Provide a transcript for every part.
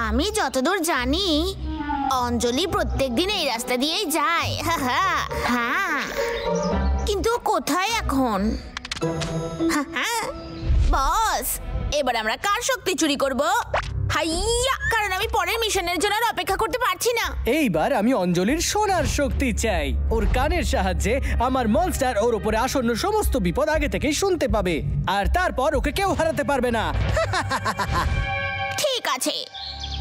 আমি যতদূর জানি অঞ্জলি প্রত্যেকদিন এই রাস্তা দিয়েই যায়। হ্যাঁ, কিন্তু কোথায় এখন? বস, এবার আমরা কার শক্তি চুরি করব? হাইয়া, কারণ আমি পরের মিশনের জন্য আর অপেক্ষা করতে পারছি না। এইবার আমি অঞ্জলির সোনার শক্তি চাই। ওর কানের সাহায্যে আমার মনস্টার ওর উপরে আসন্ন সমস্ত বিপদ আগে থেকেই শুনতে পাবে, আর তারপর ওকে কেউ হারাতে পারবে না। ঠিক আছে,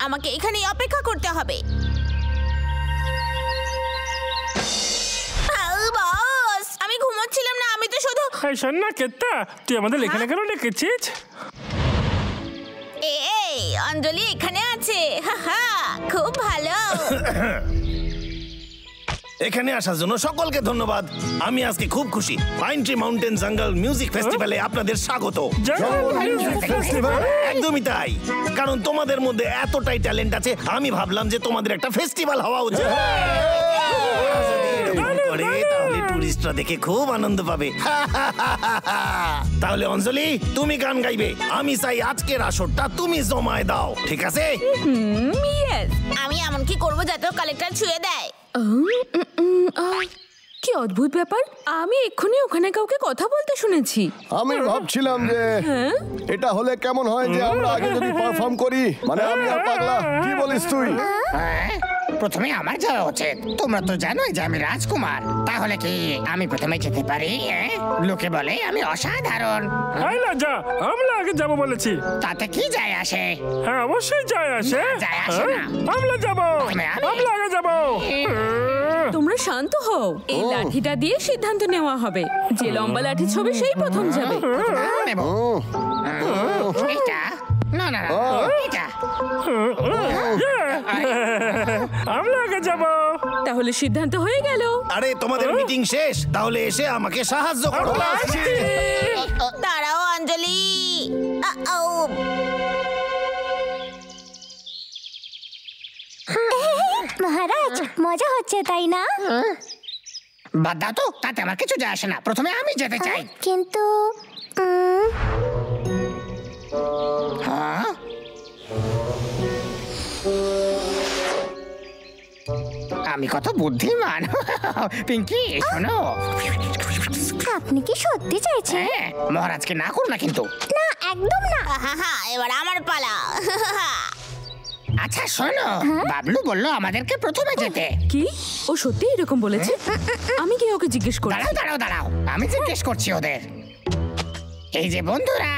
আমাকে এখানেই অপেক্ষা করতে হবে। বস, আমি ঘুমোচ্ছিলাম না, আমি তো শুধু... শোন না কেত্তা, তুই আমাদের এখানে কেন ডেকেছিস? এই অঞ্জলি এখানে আছে। খুব ভালো। এখানে আসার জন্য সকলকে ধন্যবাদ। আমি আজকে খুব খুশি। পাইন ট্রি মাউন্টেন জঙ্গল মিউজিক ফেস্টিভ্যালে আপনাদের স্বাগত। একদমই তাই, কারণ তোমাদের মধ্যে এতটাই ট্যালেন্ট আছে, আমি ভাবলাম যে তোমাদের একটা ফেস্টিভ্যাল হওয়া উচিত। তাহলে টুরিস্টরা দেখে খুব আনন্দ পাবে। তাহলে অঞ্জলি, তুমি গান গাইবে। আমি চাই আজকের আসরটা তুমি জমায় দাও, ঠিক আছে? আমি এমন কি করবো যাতে কালেক্টর ছুঁয়ে দেয়? কি অদ্ভুত ব্যাপার, আমি এক্ষুনি ওখানে কাউকে কথা বলতে শুনেছি। আমি ভাবছিলাম যে এটা হলে কেমন হয় যে আমরা আগে যদি পারফর্ম করি। মানে আমি আর পাগলা, কি বলিস তুই? প্রথমে আমার যাওয়া উচিত। তোমরা তো জানোই যে আমি রাজকুমার, তাহলে কি আমি প্রথমে যেতে পারি? লোকে বলে আমি অসাধারণ। যা, আমরা আগে যাবো বলেছি। তাতে কি যায় আসে? হ্যাঁ, অবশ্যই যায় আসে। যায় আসে না। আমরা যাবো, আমরা আগে যাবো। তোমরা শান্ত হও, এই লাঠিটা দিয়ে সিদ্ধান্ত নেওয়া হবে। যে লম্বা লাঠি ছবি সেই প্রথম যাবে। এটা না না এটা আমরা আগে যাবো। তাহলে সিদ্ধান্ত হয়ে গেল। আরে তোমাদের মিটিং শেষ, তাহলে এসে আমাকে সাহায্য করো। দাঁড়াও অঞ্জলি। মহারাজ, মজা হচ্ছে তাই না? বাদ দাও তো, তাতে আমার কিছু যায় আসে না। প্রথমে আমি যেতে চাই। কিন্তু আমি কত বুদ্ধিমান। পিঙ্কি শোনো, আপনি কি সত্যি চাইছেন? মহারাজকে না করো না কিন্তু। না, একদম না। এবার আমার পালা। আচ্ছা শোনো, বাবলু বললো আমাদেরকে প্রথমে যেতে। কি ও সত্যি এরকম বলেছে? আমি কি ওকে জিজ্ঞেস করি? দাঁড়াও, আমি জিজ্ঞেস করছি ওদের। এই যে বন্ধুরা,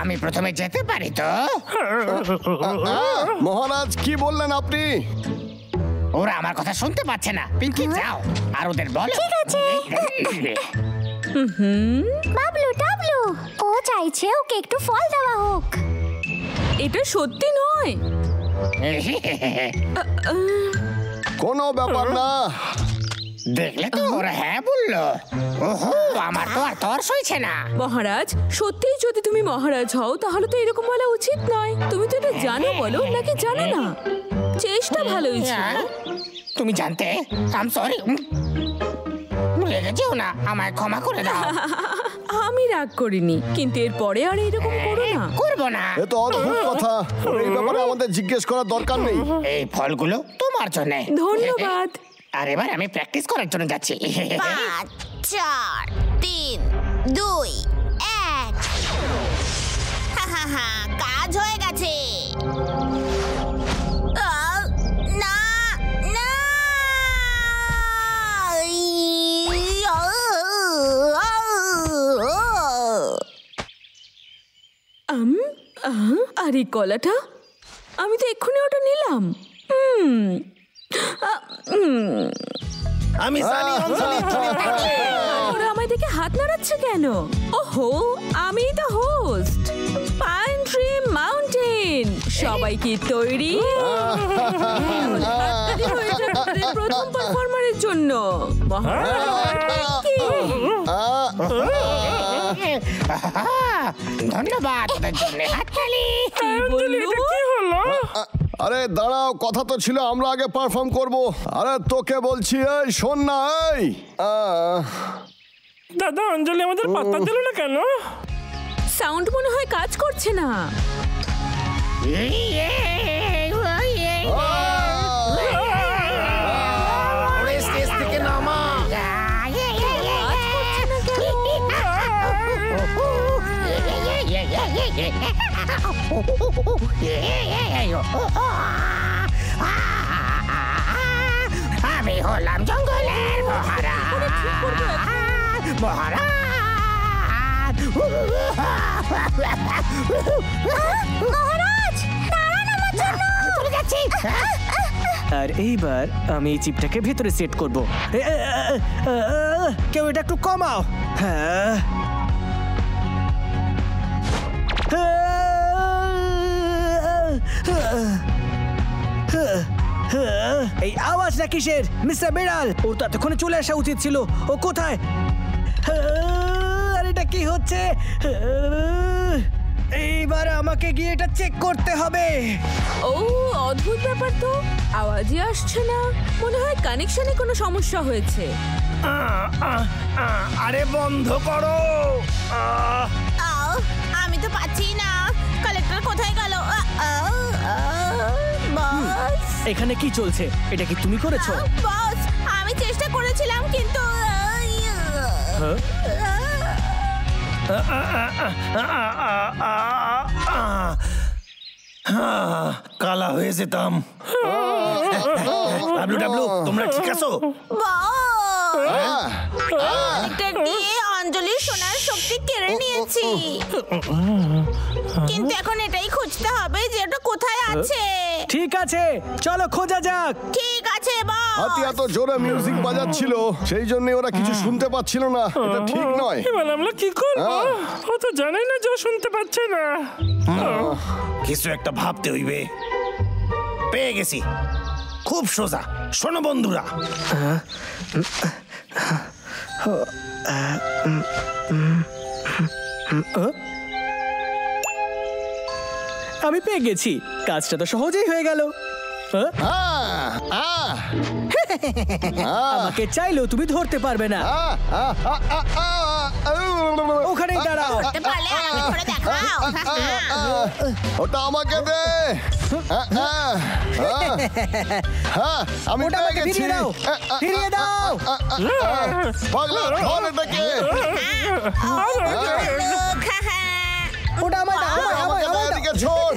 আমি প্রথমে যেতে পারি তো? মহারাজ কি বললেন আপনি? ওরা আমার কথা শুনতে পাচ্ছে না। পিঙ্কি যাও আর ওদের বলো। ঠিক আছে। বাবলু টাবলু, ও চাইছে ওকে একটু ফল দেওয়া হোক। এটা সত্যি নয়। কোনো ব্যাপার না। দেখলে তো ওরা হ্যাঁ বললো। ওহো, আমার তো আর তর সইছে না। মহারাজ, সত্যিই যদি তুমি মহারাজ হও তাহলে তো এরকম বলা উচিত নয়। তুমি তো এটা জানো বলো নাকি জানো না? চেষ্টা ভালোই ছিল। তুমি জানতে? I am sorry. রেগে যেও না, আমায় ক্ষমা করে দাও। আমি রাগ করিনি, কিন্তু এরপরে আর এরকম করো না। করবো না। এ তো অদ্ভুত কথা। এই ব্যাপারে আমাদের জিজ্ঞেস করার দরকার নেই। এই ফলগুলো তোমার জন্য। ধন্যবাদ। আর এবার আমি প্র্যাকটিস করার জন্য যাচ্ছি। 5, 4, 3, 2, 1। কাজ হয়ে গেছে। না না, আর এই কলাটা আমি তো এক্ষুনি ওটা নিলাম। আমি জানি অঞ্জলি, ওরা আমায় দেখে হাত নাড়াচ্ছে কেন? ওহো, আমি তো হোস্ট। পাইন ট্রি মাউন্টেন, সবাই কি তৈরি? প্রথম পারফর্মারের জন্য ধন্যবাদ ওদের জন্য। হাততালি। কি বললো? আরে দাঁড়াও, কথা তো ছিল আমরা আগে পারফর্ম করব। আরে তোকে বলছি, এই শোন না। এই দাদা, অঞ্জলি আমাদের পাত্তা দিল না কেন? সাউন্ড মনে হয় কাজ করছে না। ওরে স্টেজ থেকে নামা। আমি হলাম জঙ্গলের মহারাজ। মহারাজ চলে যাচ্ছি। আর এইবার আমি এই চিপটাকে ভেতরে সেট করব। কেউ এটা একটু কমাও। হ্যাঁ এই আওয়াজটা কিসের? মিস্টার বিড়াল, ওর তো এতক্ষণে চলে আসা উচিত ছিল। ও কোথায়? আর এটা কি হচ্ছে? এইবার আমাকে গিয়ে এটা চেক করতে হবে। ও অদ্ভুত ব্যাপার তো, আওয়াজই আসছে না। মনে হয় কানেকশনে কোনো সমস্যা হয়েছে। আরে বন্ধ করো। আমি তো পাচ্ছি না। কালেক্টর কোথায় গেল? বস, এখানে কি চলছে? এটা কি তুমি করেছো? বস, আমি চেষ্টা করেছিলাম কিন্তু কালা হয়ে যেতাম। ডাব্লু ডাব্লু, তোমরা ঠিক আছো? কালেক্টর দিয়ে অঞ্জলির সোনার শক্তি কেড়ে নিয়েছি, কিন্তু এখন এটাই খুঁজতে হবে যে ওটা কোথায় আছে। ঠিক আছে, চলো খোঁজা যাক। ঠিক আছে বস। হাতি এত জোরে মিউজিক বাজাচ্ছিল, সেই জন্য ওরা কিছু শুনতে পাচ্ছিল না। এটা ঠিক নয়। এবার আমরা কি করবো? ও তো জানে না যে ও শুনতে পাচ্ছে না। কিছু একটা ভাবতে হইবে। পেয়ে গেছি, খুব সোজা। শোনো বন্ধুরা, আমি পেয়ে গেছি। কাজটা তো সহজেই হয়ে গেল। আমাকে চাইলেও তুমি ধরতে পারবে না। ওখানেই দাঁড়াও। করতে পারলে আমাকে ধরে দেখাও। ওটা আমাকে দে। আমি ওটা আমাকে ফিরিয়ে দাও, ফিরিয়ে দাও। পাগলা, ধর এটাকে। ওটা আমার দাও, আমাকে দে, এদিকে ছোড়।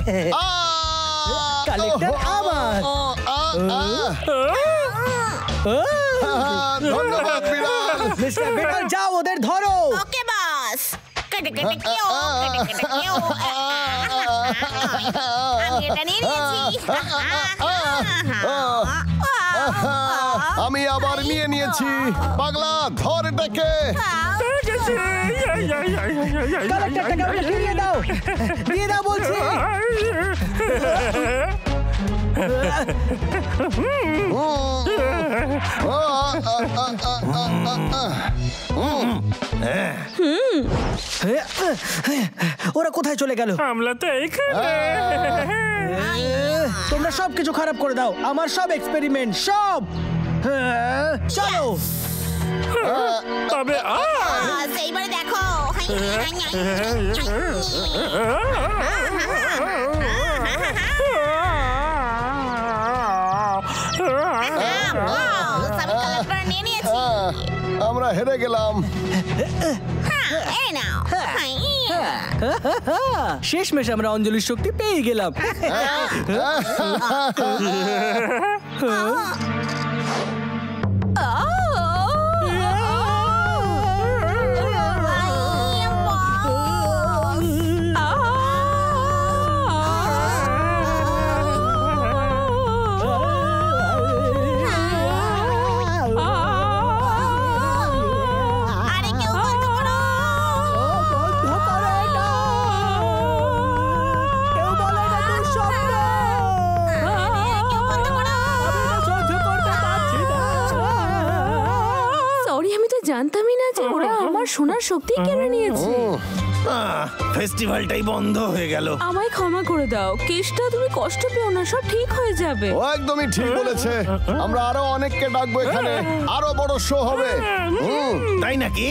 কালেক্টর আমার। ধন্যবাদ বিড়াল। মিস্টার বিড়াল, যাও ওদের ধরো। ওকে বস। কেটে কেটে কেও, কেটে কেটে কেও। আমি এটা নিয়ে নিয়েছি। আমি আবার নিয়ে নিয়েছি। পাগলা, ধর এটাকে। কালেক্টরটাকে আমাকে ফিরিয়ে দাও, দিয়ে দাও বলছি। ওরা কোথায় চলে গেল? আমরা তো এইখানে। তোমরা সবকিছু খারাপ করে দাও, আমার সব এক্সপেরিমেন্ট সব। চলো। তবে বস, এইবারে দেখো। বস, আমি কালেক্টর নিয়ে নিয়েছি। আমরা হেরে গেলাম। এই নাও। শেষমেশ আমরা অঞ্জলির শক্তি পেয়ে গেলাম। আরে কেউ বন্ধ করো। কেউ বন্ধ করো। সরি, আমি তো জানতামই না যে ওরা আমার সোনার শক্তি কেড়ে নিয়েছে। ফেস্টিভ্যালটাই বন্ধ হয়ে গেল। আমায় ক্ষমা করে দাও কেষ্টা, তুমি কষ্ট পেও না, সব ঠিক হয়ে যাবে। ও একদমই ঠিক বলেছে। আমরা আরো অনেককে ডাকবো এখানে, আরো বড় শো হবে। তাই নাকি?